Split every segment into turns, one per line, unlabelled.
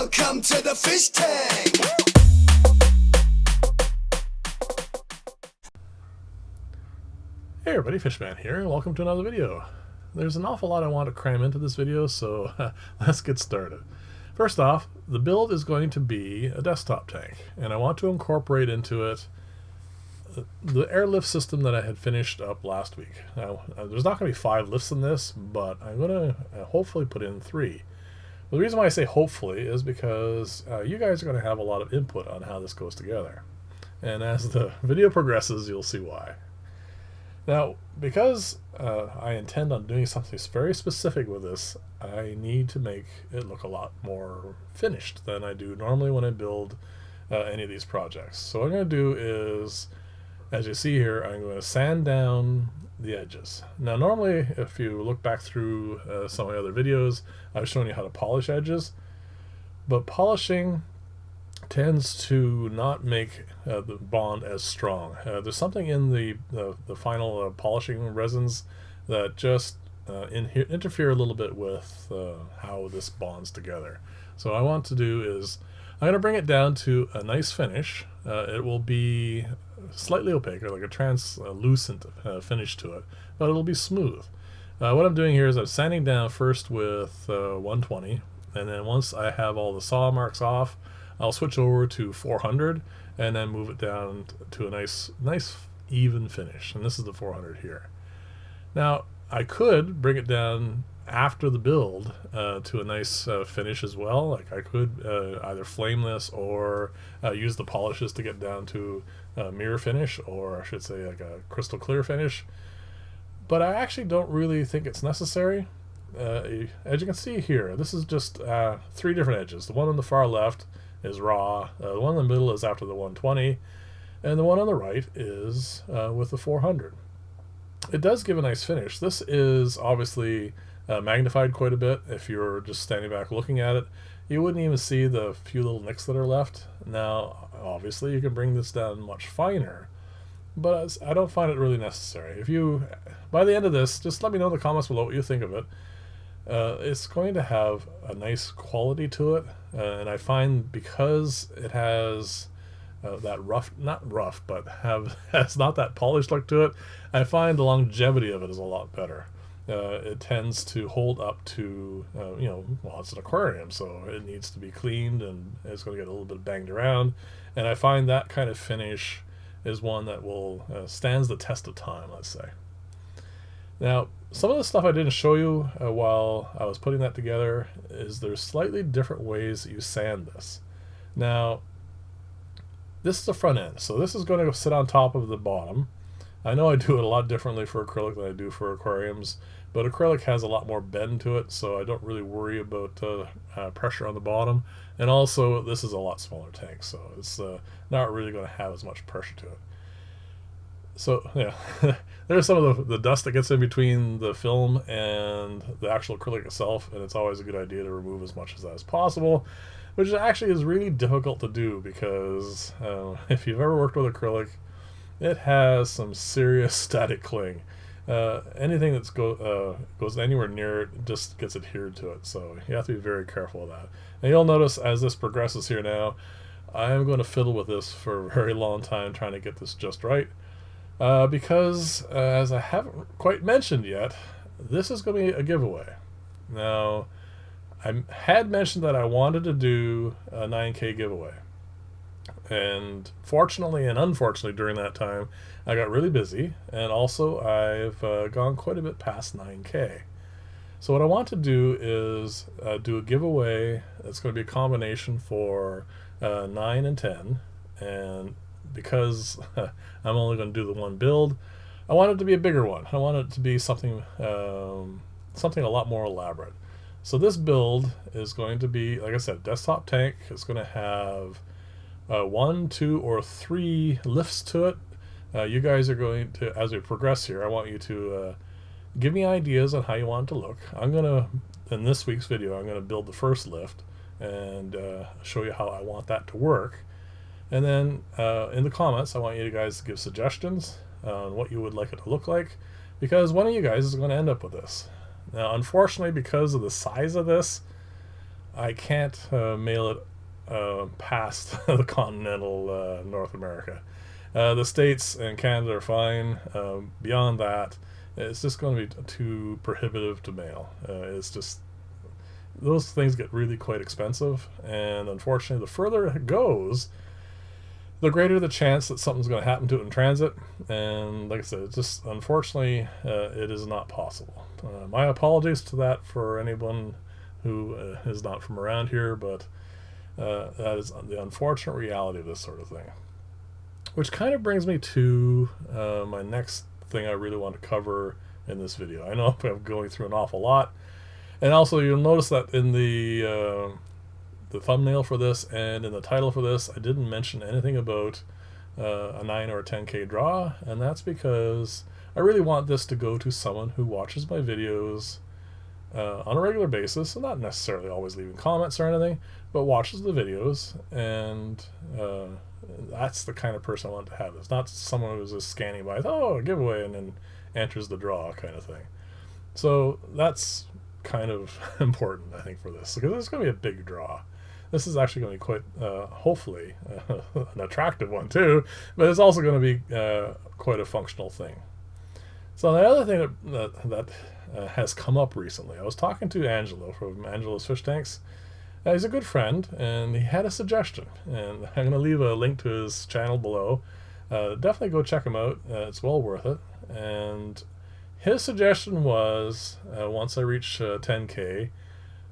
Welcome to the fish tank.
Hey everybody, Fishman here, and welcome to another video. There's an awful lot I want to cram into this video, so let's get started. First off, the build is going to be a desktop tank, and I want to incorporate into it the airlift system that I had finished up last week. Now, there's not going to be 5 lifts in this, but I'm going to hopefully put in 3. The reason why I say hopefully is because you guys are going to have a lot of input on how this goes together. And as the video progresses, you'll see why. Now, because I intend on doing something very specific with this, I need to make it look a lot more finished than I do normally when I build any of these projects. So what I'm going to do is, as you see here, I'm going to sand down the edges. Now normally, if you look back through some of my other videos, I've shown you how to polish edges, but polishing tends to not make the bond as strong. There's something in the final polishing resins that just interfere a little bit with how this bonds together. So what I want to do is I'm going to bring it down to a nice finish. It will be slightly opaque, or like a translucent finish to it, but it'll be smooth. What I'm doing here is I'm sanding down first with 120, and then once I have all the saw marks off, I'll switch over to 400 and then move it down to a nice even finish. And this is the 400 here. Now, I could bring it down after the build to a nice finish as well. Like I could either flame this or use the polishes to get down to a mirror finish, or I should say like a crystal clear finish. But I actually don't really think it's necessary. As you can see here, this is just 3 different edges. The one on the far left is raw, the one in the middle is after the 120, and the one on the right is with the 400. It does give a nice finish. This is obviously magnified quite a bit. If you're just standing back looking at it, you wouldn't even see the few little nicks that are left. Now obviously you can bring this down much finer, but I don't find it really necessary. If you, by the end of this, just let me know in the comments below what you think of it. It's going to have a nice quality to it, and I find because it has that not rough, but has not that polished look to it, I find the longevity of it is a lot better. It tends to hold up to, well, it's an aquarium, so it needs to be cleaned, and it's going to get a little bit banged around, and I find that kind of finish is one that will stands the test of time, let's say. Now, some of the stuff I didn't show you while I was putting that together is there's slightly different ways that you sand this. Now, this is the front end, so this is going to sit on top of the bottom. I know I do it a lot differently for acrylic than I do for aquariums, but acrylic has a lot more bend to it, so I don't really worry about pressure on the bottom. And also, this is a lot smaller tank, so it's not really going to have as much pressure to it. So yeah, there's some of the dust that gets in between the film and the actual acrylic itself, and it's always a good idea to remove as much of that as possible, which actually is really difficult to do because if you've ever worked with acrylic, it has some serious static cling. Anything that goes anywhere near it just gets adhered to it, so you have to be very careful of that. And you'll notice as this progresses here now, I'm going to fiddle with this for a very long time trying to get this just right. Because, as I haven't quite mentioned yet, this is going to be a giveaway. Now, I had mentioned that I wanted to do a 9K giveaway. And fortunately and unfortunately during that time, I got really busy, and also I've gone quite a bit past 9K. So what I want to do is do a giveaway that's going to be a combination for 9 and 10, and because I'm only going to do the one build, I want it to be a bigger one. I want it to be something a lot more elaborate. So this build is going to be, like I said, desktop tank. It's going to have 1, 2, or 3 lifts to it. You guys are going to, as we progress here, I want you to give me ideas on how you want it to look. I'm going to, in this week's video, I'm going to build the first lift and show you how I want that to work. And then in the comments, I want you guys to give suggestions on what you would like it to look like, because one of you guys is going to end up with this. Now, unfortunately, because of the size of this, I can't mail it past the continental North America. The States and Canada are fine. Beyond that, it's just going to be too prohibitive to mail. It's just, those things get really quite expensive, and unfortunately the further it goes, the greater the chance that something's going to happen to it in transit. And like I said, it's just, unfortunately, it is not possible. My apologies to that for anyone who is not from around here, but that is the unfortunate reality of this sort of thing. Which kind of brings me to my next thing I really want to cover in this video. I know I'm going through an awful lot, and also you'll notice that in the thumbnail for this and in the title for this, I didn't mention anything about a 9 or a 10k draw, and that's because I really want this to go to someone who watches my videos on a regular basis, and not necessarily always leaving comments or anything, but watches the videos, and that's the kind of person I want to have. It's not someone who's just scanning by, oh, a giveaway, and then enters the draw kind of thing. So that's kind of important, I think, for this, because it's going to be a big draw. This is actually going to be quite, hopefully, an attractive one too, but it's also going to be quite a functional thing. So the other thing that has come up recently, I was talking to Angelo from Angelo's Fish Tanks. He's a good friend, and he had a suggestion, and I'm going to leave a link to his channel below. Definitely go check him out. It's well worth it. And his suggestion was, once I reach 10k,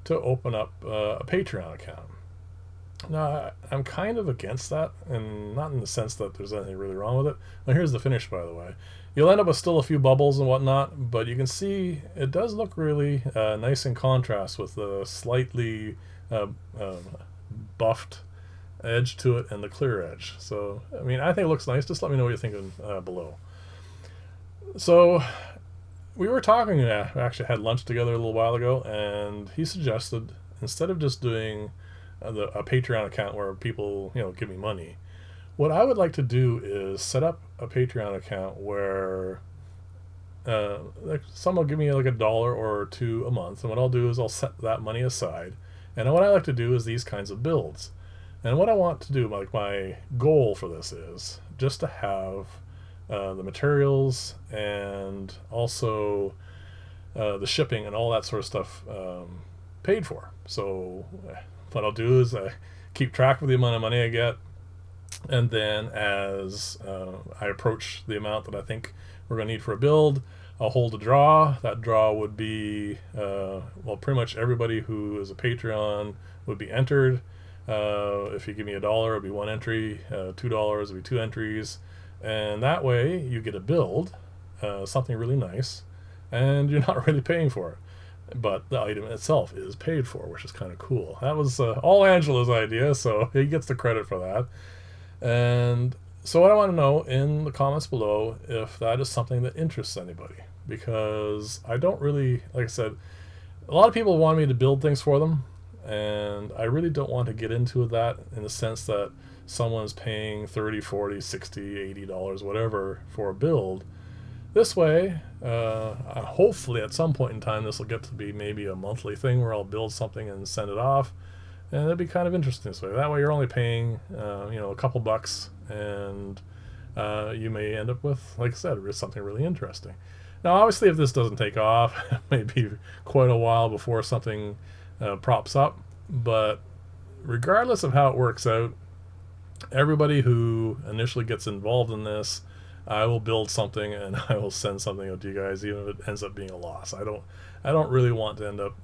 to open up a Patreon account. Now, I'm kind of against that, and not in the sense that there's anything really wrong with it. Now, here's the finish, by the way. You'll end up with still a few bubbles and whatnot, but you can see it does look really nice in contrast with the slightly buffed edge to it and the clear edge. So, I mean, I think it looks nice. Just let me know what you're thinking below. So, we were talking, we actually had lunch together a little while ago, and he suggested, instead of just doing a Patreon account where people, give me money, what I would like to do is set up a Patreon account where like someone will give me like $1 or $2 a month, and what I'll do is I'll set that money aside. And what I like to do is these kinds of builds. And what I want to do, like my goal for this, is just to have the materials and also the shipping and all that sort of stuff paid for. So what I'll do is I keep track of the amount of money I get, and then as I approach the amount that I think we're going to need for a build, I'll hold a draw. That draw would be, well, pretty much everybody who is a Patreon would be entered. If you give me $1, it'll be 1 entry. $2, it'll be 2 entries. And that way you get a build, something really nice, and you're not really paying for it. But the item itself is paid for, which is kind of cool. That was all Angelo's idea, so he gets the credit for that. And so what I want to know in the comments below, if that is something that interests anybody, because I don't really, like I said, a lot of people want me to build things for them, and I really don't want to get into that in the sense that someone's paying $30, $40, $60, $80, whatever for a build. This way, hopefully at some point in time this will get to be maybe a monthly thing where I'll build something and send it off, and it'll be kind of interesting this way. That way you're only paying a couple bucks, and you may end up with, like I said, something really interesting. Now obviously if this doesn't take off, it may be quite a while before something props up, but regardless of how it works out, everybody who initially gets involved in this, I will build something and I will send something out to you guys, even if it ends up being a loss. I don't really want to end up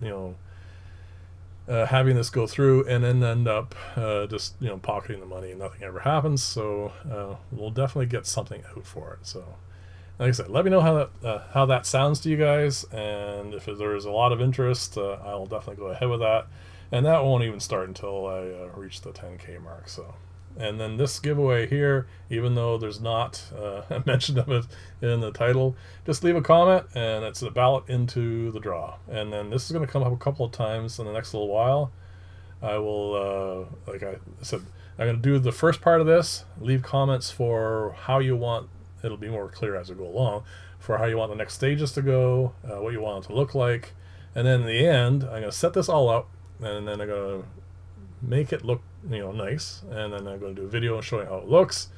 having this go through and then end up just pocketing the money and nothing ever happens. So we'll definitely get something out for it. So like I said, let me know how that sounds to you guys, and if there's a lot of interest, I'll definitely go ahead with that. And that won't even start until I reach the 10k mark. So. And then this giveaway here, even though there's not a mention of it in the title, just leave a comment and it's a ballot into the draw. And then this is going to come up a couple of times in the next little while. I will, like I said, I'm going to do the first part of this, leave comments for how you want, it'll be more clear as we go along, for how you want the next stages to go, what you want it to look like. And then in the end, I'm going to set this all up and then I'm going to make it look, nice, and then I'm going to do a video showing how it looks,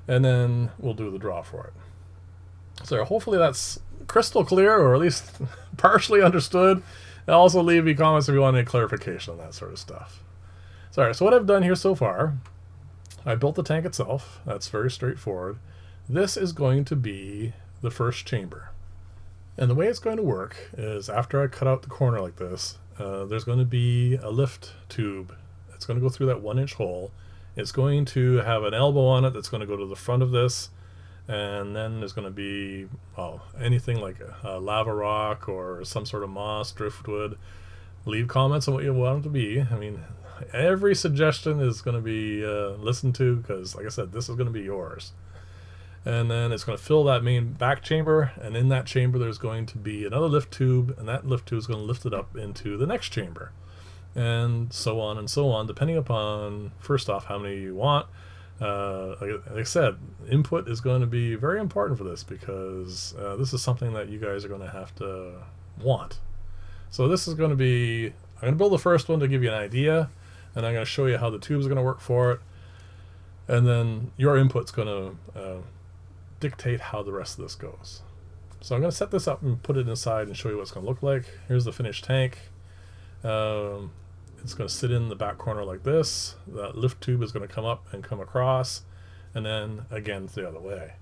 and then we'll do the draw for it. So hopefully that's crystal clear, or at least partially understood. And also leave me comments if you want any clarification on that sort of stuff. So, all right, so what I've done here so far, I built the tank itself. That's very straightforward. This is going to be the first chamber. And the way it's going to work is after I cut out the corner like this, there's going to be a lift tube. It's going to go through that 1-inch hole. It's going to have an elbow on it that's going to go to the front of this. And then there's going to be, anything like a lava rock or some sort of moss, driftwood. Leave comments on what you want it to be. I mean, every suggestion is going to be listened to, because, like I said, this is going to be yours. And then it's going to fill that main back chamber, and in that chamber there's going to be another lift tube, and that lift tube is going to lift it up into the next chamber. And so on, depending upon, first off, how many you want. Like I said, input is going to be very important for this, because this is something that you guys are going to have to want. So this is going to be, I'm going to build the first one to give you an idea, and I'm going to show you how the tube is going to work for it, and then your input's going to dictate how the rest of this goes. So I'm going to set this up and put it inside and show you what it's going to look like. Here's the finished tank. It's going to sit in the back corner like this. That lift tube is going to come up and come across, and then again the other way.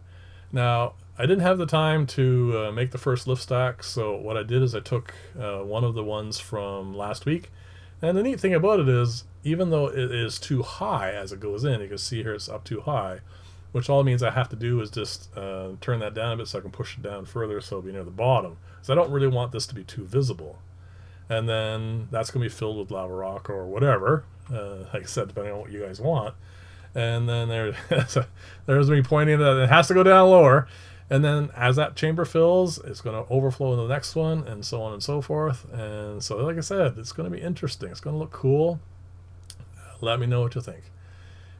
Now, I didn't have the time to make the first lift stack, so what I did is I took one of the ones from last week. And the neat thing about it is, even though it is too high as it goes in, you can see here it's up too high, which all it means I have to do is just turn that down a bit so I can push it down further so it'll be near the bottom. So I don't really want this to be too visible. And then that's going to be filled with lava rock or whatever, like I said, depending on what you guys want. And then there's me pointing that it has to go down lower. And then as that chamber fills, it's going to overflow into the next one, and so on and so forth. And so, like I said, it's going to be interesting. It's going to look cool. Let me know what you think.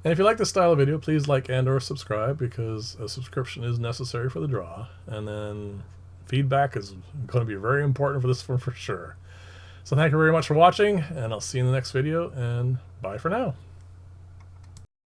And if you like this style of video, please like and or subscribe, because a subscription is necessary for the draw. And then feedback is going to be very important for this one for sure. So thank you very much for watching, and I'll see you in the next video, and bye for now.